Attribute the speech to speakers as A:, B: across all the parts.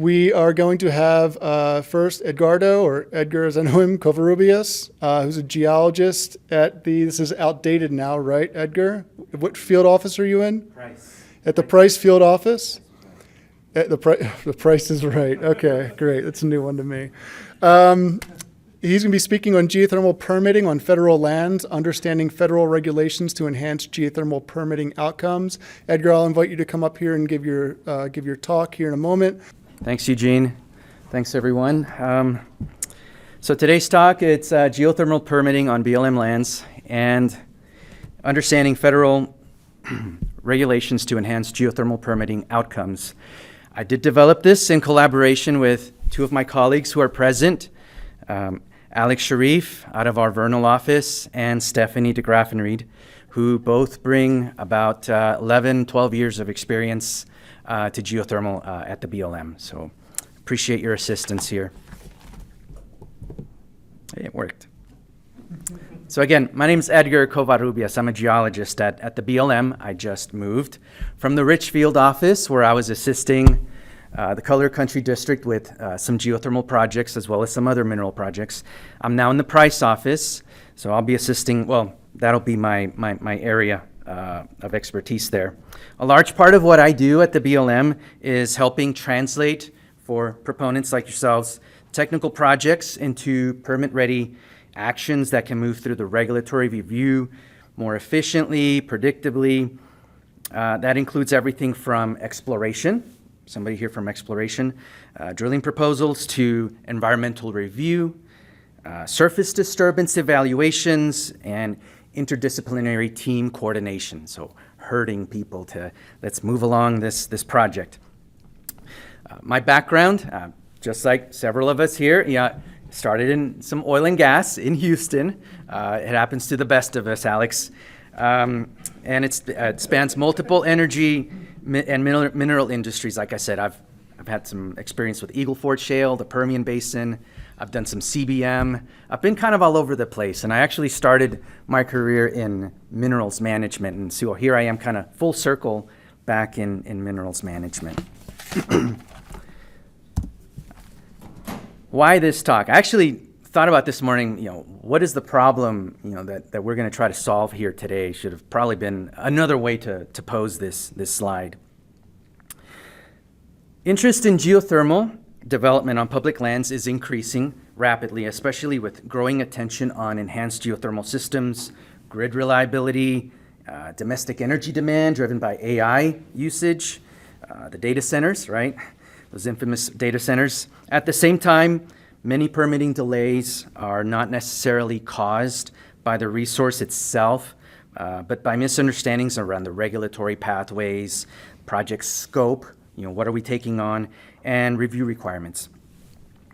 A: We are going to have first Edgardo, or Edgar as I know him, Covarrubias, who's a geologist at this is outdated now, right, Edgar? What field office are you in?
B: Price.
A: At the Price field office? The price is right. Okay, great. That's a new one to me. He's going to be speaking on geothermal permitting on federal lands, understanding federal regulations to enhance geothermal permitting outcomes. Edgar, I'll invite you to come up here and give your talk here in a moment.
B: Thanks, UGeN. Thanks, everyone. So today's talk, it's geothermal permitting on BLM lands and understanding federal regulations to enhance geothermal permitting outcomes. I did develop this in collaboration with two of my colleagues who are present, Alex Sharif out of our Vernal office and Stephanie DeGraffenried, who both bring about 11, 12 years of experience to geothermal at the BLM. So appreciate your assistance here. It worked. So again, my name is Edgar Covarrubias. I'm a geologist at the BLM. I just moved from the Richfield office where I was assisting the Color Country District with some geothermal projects as well as some other mineral projects. I'm now in the Price office, so I'll be assisting, well, that'll be my area of expertise there. A large part of what I do at the BLM is helping translate for proponents like yourselves technical projects into permit-ready actions that can move through the regulatory review more efficiently, predictably. That includes everything from exploration, somebody here from exploration, drilling proposals to environmental review, surface disturbance evaluations, and interdisciplinary team coordination. So herding people to let's move along this project. My background, just like several of us here, started in some oil and gas in Houston. It happens to the best of us, Alex. And it spans multiple energy and mineral industries. Like I said, I've had some experience with Eagle Ford Shale, the Permian Basin. I've done some CBM. I've been kind of all over the place. And I actually started my career in minerals management. And so here I am kind of full circle back in minerals management. Why this talk? I actually thought about this morning, what is the problem, that we're going to try to solve here today? Should have probably been another way to pose this slide. Interest in geothermal development on public lands is increasing rapidly, especially with growing attention on enhanced geothermal systems, grid reliability, domestic energy demand driven by AI usage, the data centers, right? Those infamous data centers. At the same time, many permitting delays are not necessarily caused by the resource itself, but by misunderstandings around the regulatory pathways, project scope, what are we taking on, and review requirements.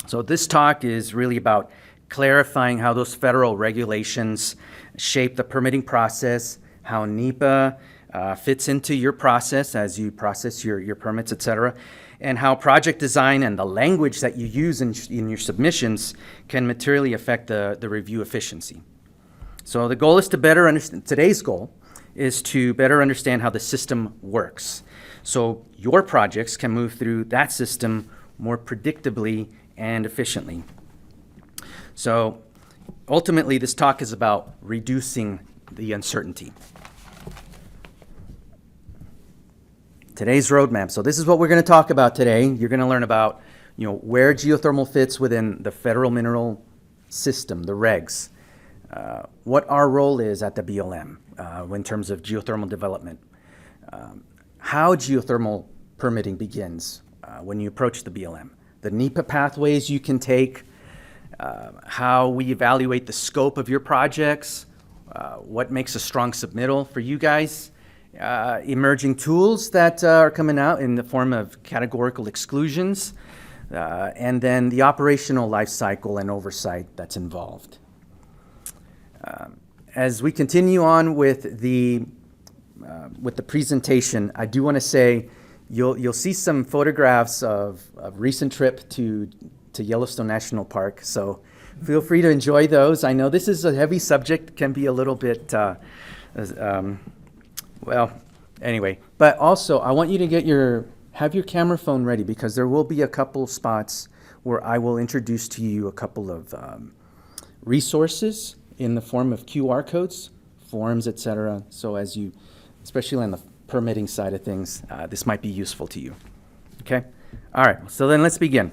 B: So this talk is really about clarifying how those federal regulations shape the permitting process, how NEPA fits into your process as you process your permits, et cetera, and how project design and the language that you use in your submissions can materially affect the review efficiency. So the goal is to better understand, today's goal is to better understand how the system works. So your projects can move through that system more predictably and efficiently. So ultimately, this talk is about reducing the uncertainty. Today's roadmap. So this is what we're going to talk about today. You're going to learn about, where geothermal fits within the federal mineral system, the regs, what our role is at the BLM in terms of geothermal development, how geothermal permitting begins when you approach the BLM, the NEPA pathways you can take, how we evaluate the scope of your projects, what makes a strong submittal for you guys, emerging tools that are coming out in the form of categorical exclusions, and then the operational life cycle and oversight that's involved. As we continue on with the presentation, I do want to say you'll see some photographs of a recent trip to Yellowstone National Park, so feel free to enjoy those. I know this is a heavy subject, can be a little bit well, anyway, but also I want you to get your have your camera phone ready because there will be a couple spots where I will introduce to you a couple of resources in the form of QR codes, forms, etc. So as you, especially on the permitting side of things, this might be useful to you. Okay? All right, so then let's begin.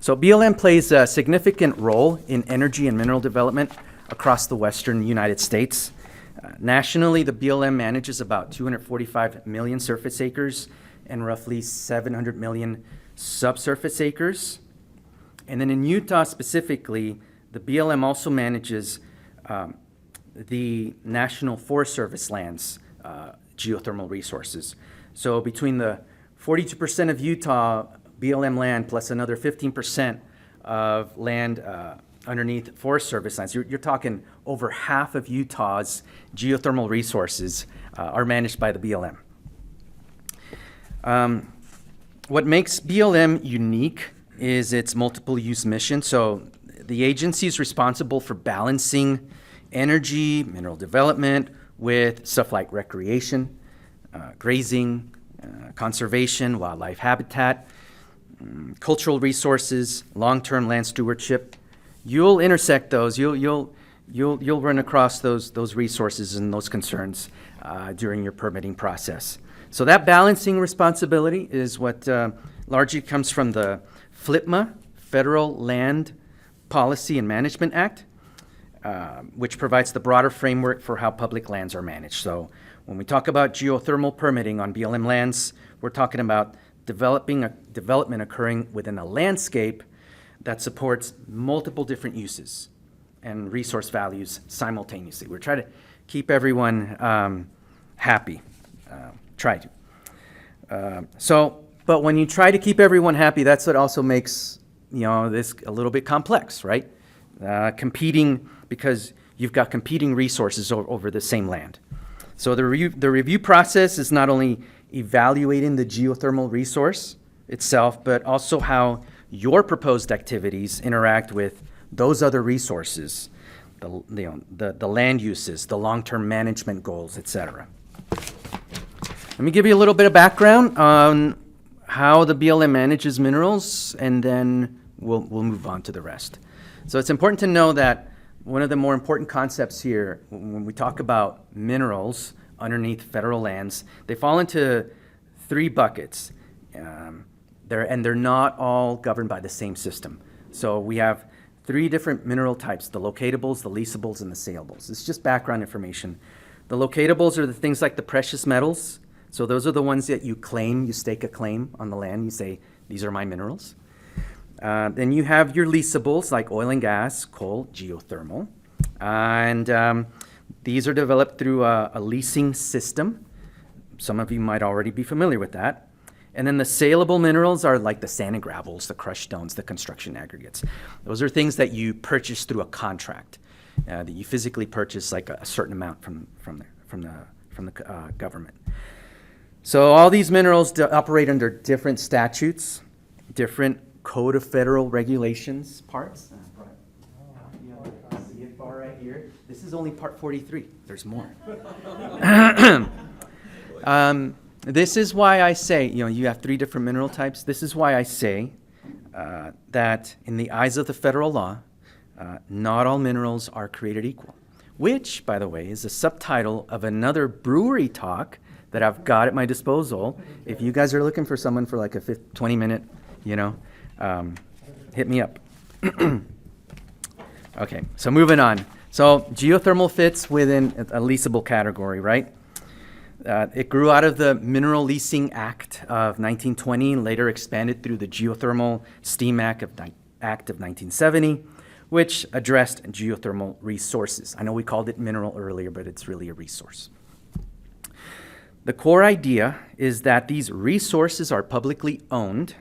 B: So BLM plays a significant role in energy and mineral development across the western United States. Nationally, the BLM manages about 245 million surface acres and roughly 700 million subsurface acres. And then in Utah specifically, the BLM also manages the National Forest Service lands, geothermal resources. So between the 42% of Utah BLM land plus another 15% of land underneath Forest Service lands, you're talking over half of Utah's geothermal resources are managed by the BLM. What makes BLM unique is its multiple use mission. So the agency is responsible for balancing energy, mineral development with stuff like recreation, grazing, conservation, wildlife habitat, cultural resources, long-term land stewardship. You'll intersect those. You'll run across those resources and those concerns during your permitting process. So that balancing responsibility is what largely comes from the FLPMA, Federal Land Policy and Management Act, which provides the broader framework for how public lands are managed. So when we talk about geothermal permitting on BLM lands, we're talking about development occurring within a landscape that supports multiple different uses and resource values simultaneously. We're trying to keep everyone happy. Try to. But when you try to keep everyone happy, that's what also makes this a little bit complex, right? Competing, because you've got competing resources over the same land. So the review process is not only evaluating the geothermal resource itself, but also how your proposed activities interact with those other resources, the land uses, the long-term management goals, etc. Let me give you a little bit of background on how the BLM manages minerals, and then we'll move on to the rest. So it's important to know that one of the more important concepts here, when we talk about minerals underneath federal lands, they fall into three buckets. They're not all governed by the same system. So we have three different mineral types: the locatables, the leasables, and the saleables. It's just background information. The locatables are the things like the precious metals. So those are the ones that you claim, you stake a claim on the land. You say, these are my minerals. Then you have your leasables like oil and gas, coal, geothermal. And these are developed through a leasing system. Some of you might already be familiar with that. And then the saleable minerals are like the sand and gravels, the crushed stones, the construction aggregates. Those are things that you purchase through a contract, that you physically purchase like a certain amount from the government. So all these minerals operate under different statutes, different Code of Federal Regulations parts. See it far right here. This is only part 43. There's more. This is why I say, you have three different mineral types. This is why I say that in the eyes of the federal law, not all minerals are created equal, which, by the way, is a subtitle of another brewery talk that I've got at my disposal. If you guys are looking for someone for like a 20-minute, hit me up. Okay, so moving on. So geothermal fits within a leasable category, right? It grew out of the Mineral Leasing Act of 1920 and later expanded through the Geothermal Steam Act of 1970, which addressed geothermal resources. I know we called it mineral earlier, but it's really a resource. The core idea is that these resources are publicly owned,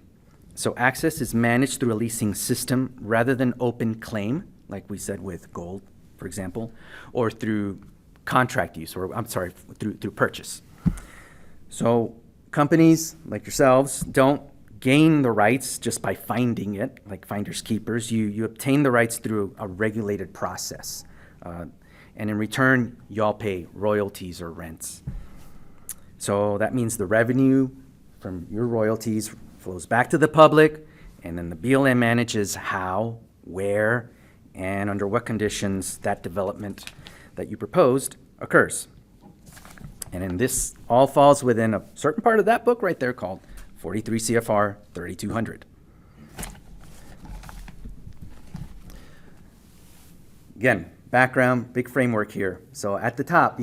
B: so access is managed through a leasing system rather than open claim, like we said with gold, for example, or through contract use, through purchase. So companies like yourselves don't gain the rights just by finding it, like finders keepers. You obtain the rights through a regulated process. And in return, y'all pay royalties or rents. So that means the revenue from your royalties flows back to the public, and then the BLM manages how, where, and under what conditions that development that you proposed occurs. And then this all falls within a certain part of that book right there called 43 CFR 3200. Again, background, big framework here. So at the top,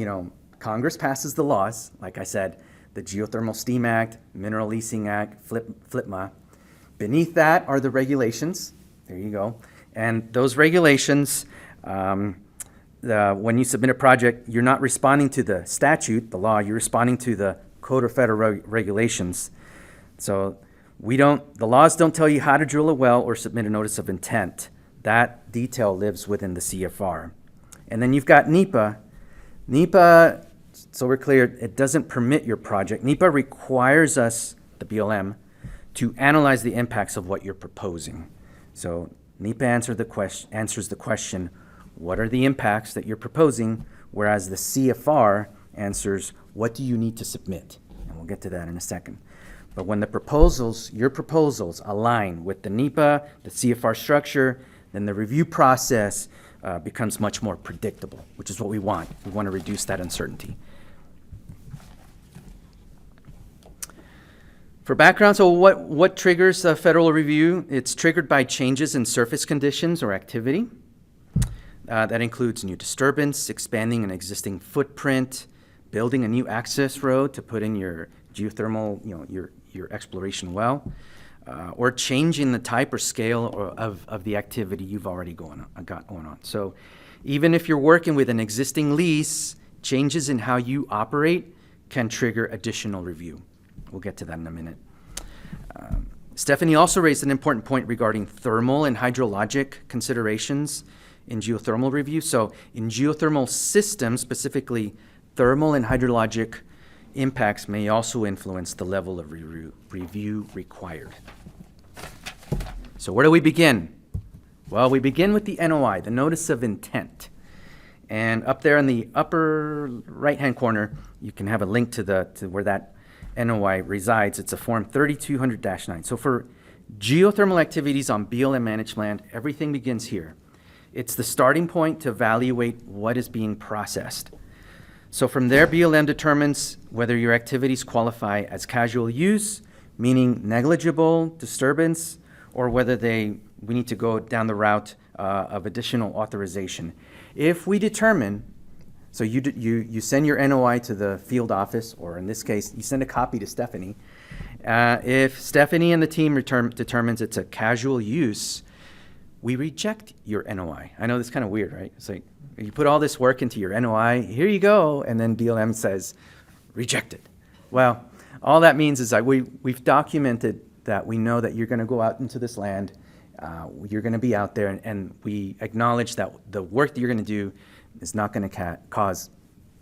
B: Congress passes the laws, like I said, the Geothermal Steam Act, Mineral Leasing Act, FLIPMA. Beneath that are the regulations. There you go. And those regulations, when you submit a project, you're not responding to the statute, the law, you're responding to the Code of Federal Regulations. So the laws don't tell you how to drill a well or submit a notice of intent. That detail lives within the CFR. And then you've got NEPA. NEPA, so we're clear, it doesn't permit your project. NEPA requires us, the BLM, to analyze the impacts of what you're proposing. So NEPA answers the question, what are the impacts that you're proposing? Whereas the CFR answers, what do you need to submit? And we'll get to that in a second. But when your proposals align with the NEPA, the CFR structure, then the review process becomes much more predictable, which is what we want. We want to reduce that uncertainty. For background, so what triggers a federal review? It's triggered by changes in surface conditions or activity. That includes new disturbance, expanding an existing footprint, building a new access road to put in your geothermal, your exploration well, or changing the type or scale of the activity you've already got going on. So even if you're working with an existing lease, changes in how you operate can trigger additional review. We'll get to that in a minute. Stephanie also raised an important point regarding thermal and hydrologic considerations in geothermal review. So in geothermal systems, specifically, thermal and hydrologic impacts may also influence the level of review required. So where do we begin? Well, we begin with the NOI, the Notice of Intent. And up there in the upper right-hand corner, you can have a link to where that NOI resides. It's a Form 3200-9. So for geothermal activities on BLM managed land, everything begins here. It's the starting point to evaluate what is being processed. So from there, BLM determines whether your activities qualify as casual use, meaning negligible disturbance, or whether we need to go down the route of additional authorization. If we determine, so you send your NOI to the field office, or in this case, you send a copy to Stephanie. If Stephanie and the team determines it's a casual use, we reject your NOI. I know this is kind of weird, right? It's like you put all this work into your NOI, here you go, and then BLM says, rejected. Well, all that means is that we've documented that we know that you're going to go out into this land, you're going to be out there, and we acknowledge that the work that you're going to do is not going to cause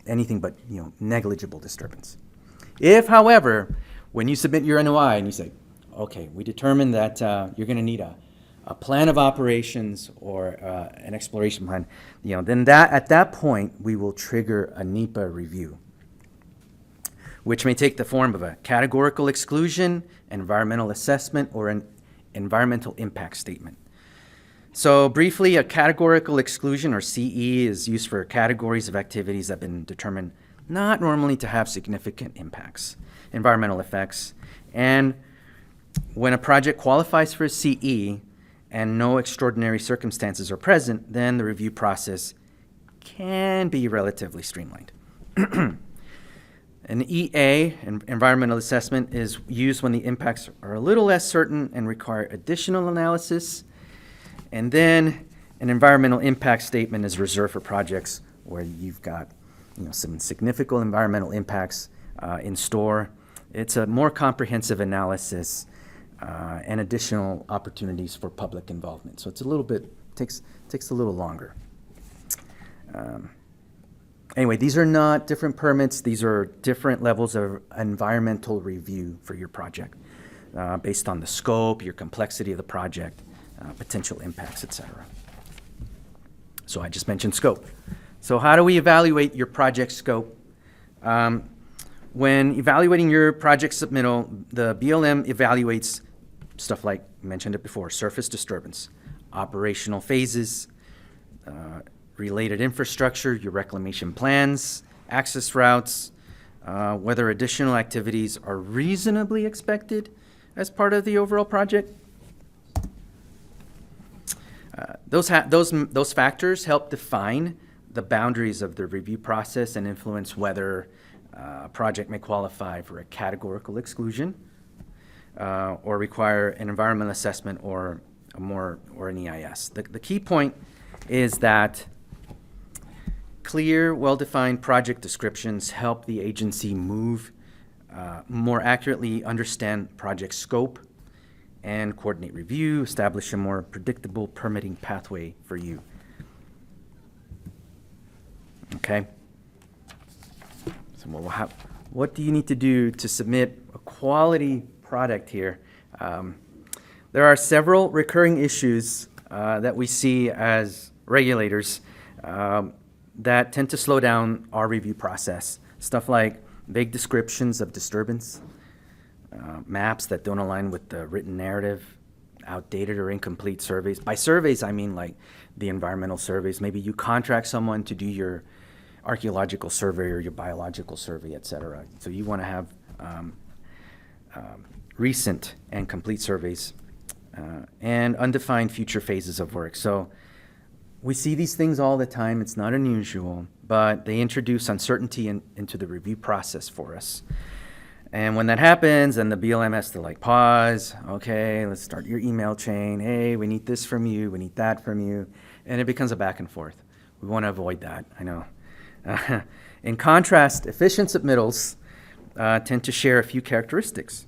B: anything but negligible disturbance. If, however, when you submit your NOI and you say, okay, we determined that you're going to need a plan of operations or an exploration plan, then at that point we will trigger a NEPA review, which may take the form of a categorical exclusion, environmental assessment, or an environmental impact statement. So briefly, a categorical exclusion, or CE, is used for categories of activities that have been determined not normally to have significant impacts, environmental effects. And when a project qualifies for a CE and no extraordinary circumstances are present, then the review process can be relatively streamlined. An EA, an environmental assessment, is used when the impacts are a little less certain and require additional analysis. And then an environmental impact statement is reserved for projects where you've got some significant environmental impacts in store. It's a more comprehensive analysis and additional opportunities for public involvement. So it's takes a little longer. Anyway, these are not different permits. These are different levels of environmental review for your project based on the scope, your complexity of the project, potential impacts, etc. So I just mentioned scope. So how do we evaluate your project scope? when evaluating your project submittal, the BLM evaluates stuff like, mentioned it before, surface disturbance, operational phases, related infrastructure, your reclamation plans, access routes, whether additional activities are reasonably expected as part of the overall project. Those factors help define the boundaries of the review process and influence whether a project may qualify for a categorical exclusion or require an environmental assessment or an EIS. The key point is that clear, well-defined project descriptions help the agency more accurately understand project scope and coordinate review, establish a more predictable permitting pathway for you. Okay? So what do you need to do to submit a quality product here? There are several recurring issues that we see as regulators that tend to slow down our review process. Stuff like vague descriptions of disturbance, maps that don't align with the written narrative, outdated or incomplete surveys. By surveys, I mean like the environmental surveys. Maybe you contract someone to do your archaeological survey or your biological survey, et cetera. So you want to have recent and complete surveys and undefined future phases of work. So we see these things all the time. It's not unusual, but they introduce uncertainty into the review process for us. And when that happens, then the BLM has to like pause. Okay, let's start your email chain. Hey, we need this from you. We need that from you. And it becomes a back and forth. We want to avoid that, I know. In contrast, efficient submittals tend to share a few characteristics.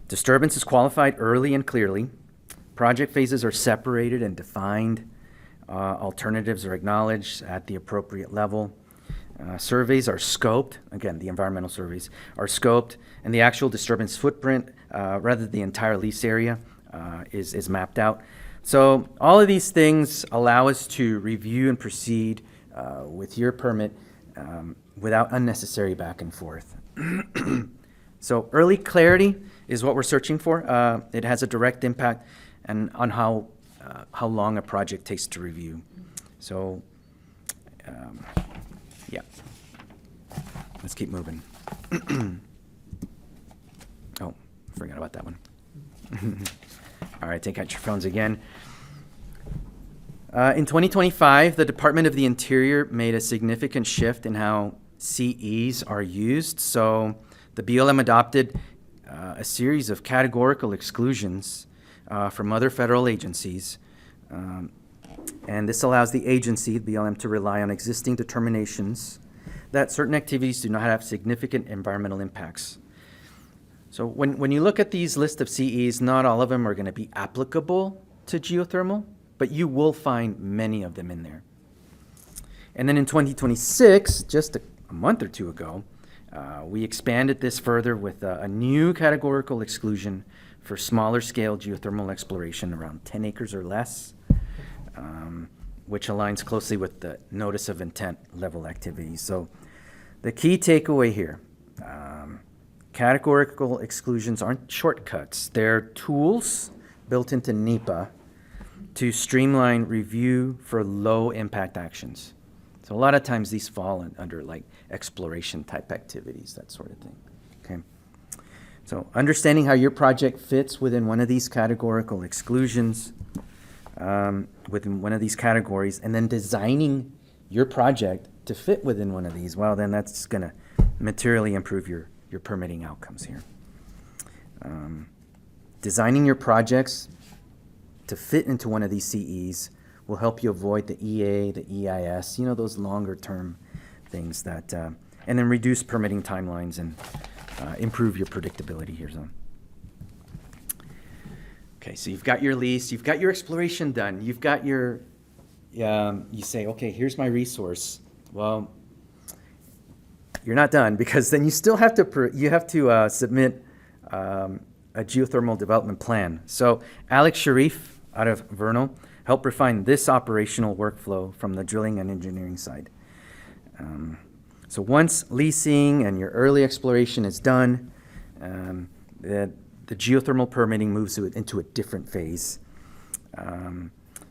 B: Disturbance is qualified early and clearly. Project phases are separated and defined. Alternatives are acknowledged at the appropriate level. Surveys are scoped, again, the environmental surveys are scoped, and the actual disturbance footprint, rather than the entire lease area, is mapped out. So all of these things allow us to review and proceed with your permit without unnecessary back and forth. So early clarity is what we're searching for. It has a direct impact on how long a project takes to review. So, yeah. Let's keep moving. Oh, forgot about that one. All right, take out your phones again. In 2025, the Department of the Interior made a significant shift in how CEs are used. So the BLM adopted a series of categorical exclusions from other federal agencies. And this allows the agency, the BLM, to rely on existing determinations that certain activities do not have significant environmental impacts. So when you look at these list of CEs, not all of them are going to be applicable to geothermal, but you will find many of them in there. And then in 2026, just a month or two ago, we expanded this further with a new categorical exclusion for smaller scale geothermal exploration around 10 acres or less, which aligns closely with the notice of intent level activities. So the key takeaway here, categorical exclusions aren't shortcuts. They're tools built into NEPA to streamline review for low impact actions. So a lot of times these fall under like exploration type activities, that sort of thing. Okay. So understanding how your project fits within one of these categorical exclusions, within one of these categories, and then designing your project to fit within one of these, well, then that's going to materially improve your permitting outcomes here. Designing your projects to fit into one of these CEs will help you avoid the EA, the EIS, those longer term things that, and then reduce permitting timelines and improve your predictability here. So. Okay, so you've got your lease, you've got your exploration done, you've got your, you say, okay, here's my resource. Well, you're not done, because then you still have to submit a geothermal development plan. So Alex Sharif out of Vernal helped refine this operational workflow from the drilling and engineering side. So once leasing and your early exploration is done, the geothermal permitting moves into a different phase.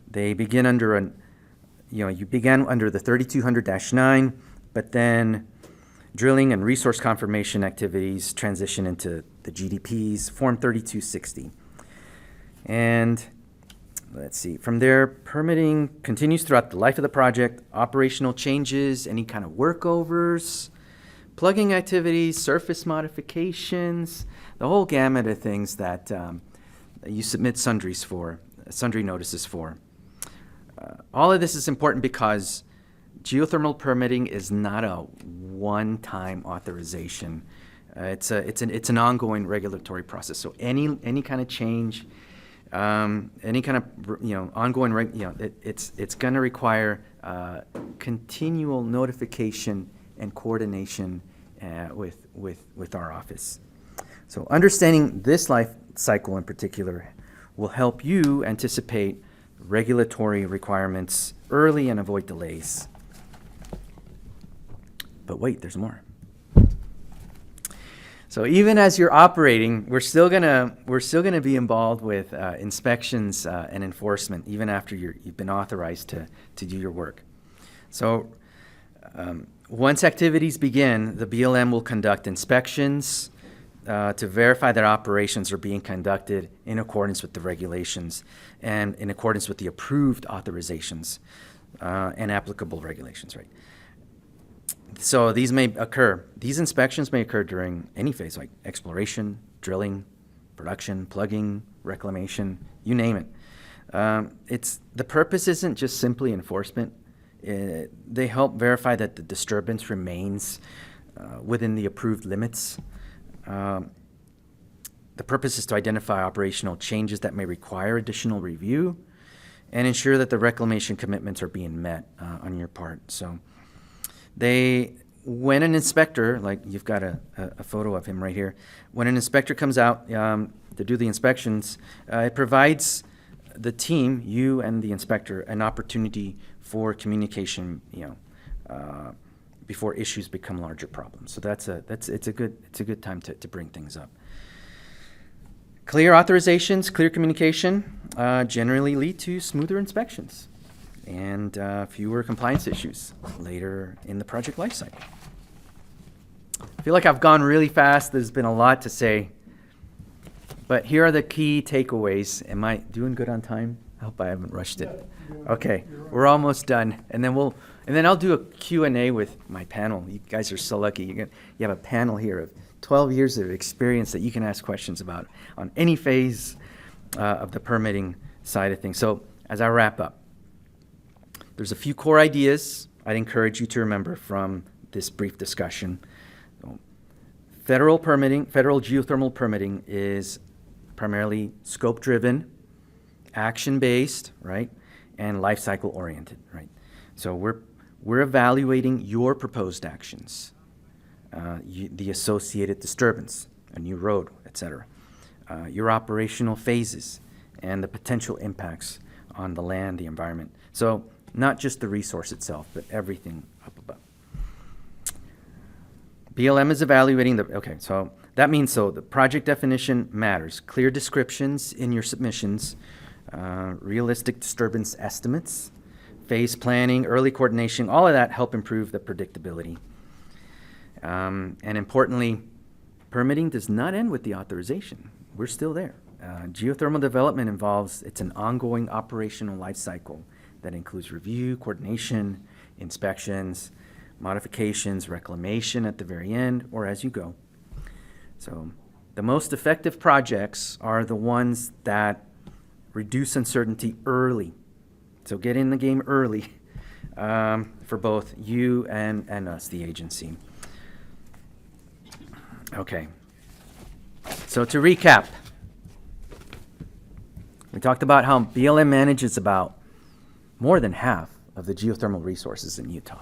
B: They begin under you began under the 3200-9, but then drilling and resource confirmation activities transition into the GDPs, Form 3260. And let's see, from there, permitting continues throughout the life of the project, operational changes, any kind of workovers, plugging activities, surface modifications, the whole gamut of things that you submit sundry notices for. All of this is important because geothermal permitting is not a one-time authorization. It's an ongoing regulatory process. So any kind of change, any kind of ongoing it's going to require continual notification and coordination with our office. So understanding this life cycle in particular will help you anticipate regulatory requirements early and avoid delays. But wait, there's more. So even as you're operating, we're still gonna be involved with inspections and enforcement, even after you've been authorized to do your work. So once activities begin, the BLM will conduct inspections to verify that operations are being conducted in accordance with the regulations and in accordance with the approved authorizations and applicable regulations, right? So these inspections may occur during any phase, like exploration, drilling, production, plugging, reclamation, you name it. The purpose isn't just simply enforcement. They help verify that the disturbance remains within the approved limits. The purpose is to identify operational changes that may require additional review and ensure that the reclamation commitments are being met on your part. So when an inspector, like you've got a photo of him right here, when an inspector comes out to do the inspections, it provides the team, you and the inspector, an opportunity for communication, before issues become larger problems. So it's a good time to bring things up. Clear authorizations, clear communication generally lead to smoother inspections and fewer compliance issues later in the project lifecycle. I feel like I've gone really fast. There's been a lot to say, but here are the key takeaways. Am I doing good on time? I hope I haven't rushed it. Okay, we're almost done, and then I'll do a Q&A with my panel. You guys are so lucky. You have a panel here of 12 years of experience that you can ask questions about on any phase of the permitting side of things. So as I wrap up, there's a few core ideas I'd encourage you to remember from this brief discussion. Federal geothermal permitting is primarily scope-driven, action-based, right, and life cycle oriented, right? So we're evaluating your proposed actions, the associated disturbance, a new road, etc., your operational phases, and the potential impacts on the land, the environment. So not just the resource itself, but everything up above. BLM is evaluating so that means the project definition matters. Clear descriptions in your submissions, realistic disturbance estimates, phase planning, early coordination, all of that help improve the predictability. And importantly, permitting does not end with the authorization. We're still there. Geothermal development it's an ongoing operational life cycle that includes review, coordination, inspections, modifications, reclamation at the very end, or as you go. So the most effective projects are the ones that reduce uncertainty early. So get in the game early for both you and us, the agency. Okay. So to recap, we talked about how BLM manages about more than half of the geothermal resources in Utah.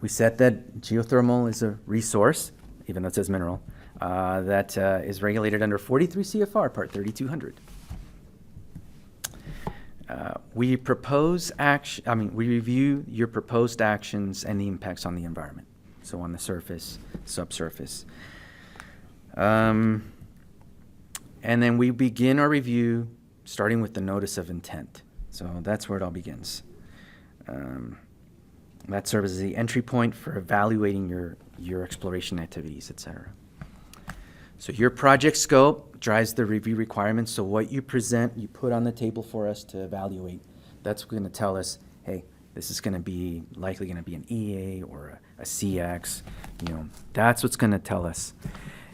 B: We said that geothermal is a resource, even though it says mineral, that is regulated under 43 CFR Part 3200. We review your proposed actions and the impacts on the environment. So on the surface, subsurface. And then we begin our review starting with the notice of intent. So that's where it all begins. That serves as the entry point for evaluating your exploration activities, etc. So your project scope drives the review requirements. So what you present, you put on the table for us to evaluate. That's going to tell us, hey, this is going to be likely going to be an EA or a CX. That's what's going to tell us.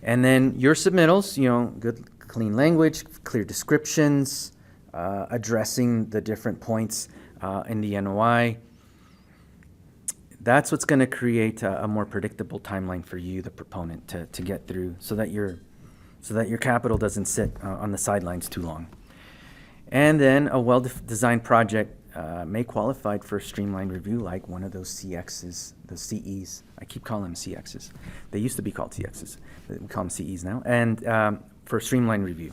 B: And then your submittals, good, clean language, clear descriptions, addressing the different points in the NOI. That's what's going to create a more predictable timeline for you, the proponent, to get through, so that your capital doesn't sit on the sidelines too long. And then a well-designed project may qualify for a streamlined review, like one of those CXs, those CEs. I keep calling them CXs. They used to be called CXs. We call them CEs now. And for a streamlined review.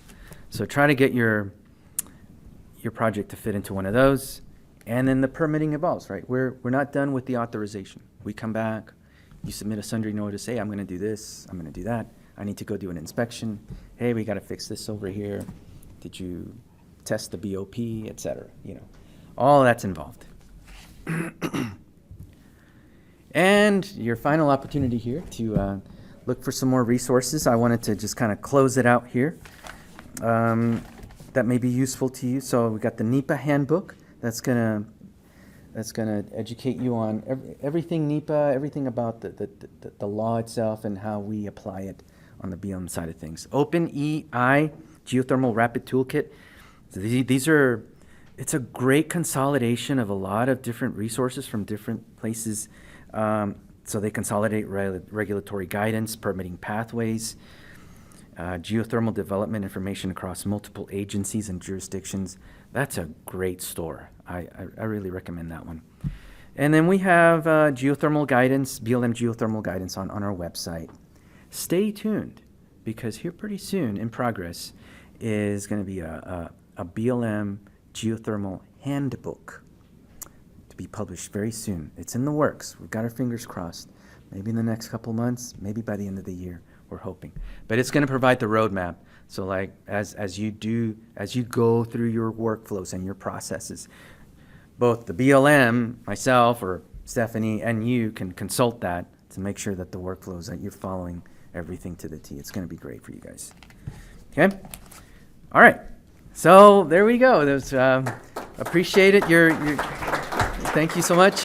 B: So try to get your project to fit into one of those. And then the permitting evolves, right? We're not done with the authorization. We come back, you submit a sundry notice, hey, I'm going to do this, I'm going to do that. I need to go do an inspection. Hey, we got to fix this over here. Did you test the BOP, et cetera? All that's involved. And your final opportunity here to look for some more resources. I wanted to just kind of close it out here. That may be useful to you. So we got the NEPA handbook. That's gonna educate you on everything NEPA, everything about the law itself and how we apply it on the BLM side of things. OpenEI Geothermal Rapid Toolkit. So it's a great consolidation of a lot of different resources from different places. So they consolidate regulatory guidance, permitting pathways, geothermal development information across multiple agencies and jurisdictions. That's a great store. I really recommend that one. And then we have geothermal guidance, BLM geothermal guidance on our website. Stay tuned, because here pretty soon in progress is going to be a BLM geothermal handbook to be published very soon. It's in the works. We've got our fingers crossed. Maybe in the next couple months, maybe by the end of the year, we're hoping. But it's going to provide the roadmap. So like as you go through your workflows and your processes, both the BLM, myself or Stephanie, and you can consult that to make sure that the workflows that you're following everything to the T. It's going to be great for you guys. Okay? All right. So there we go. There's appreciate it. Thank you so much.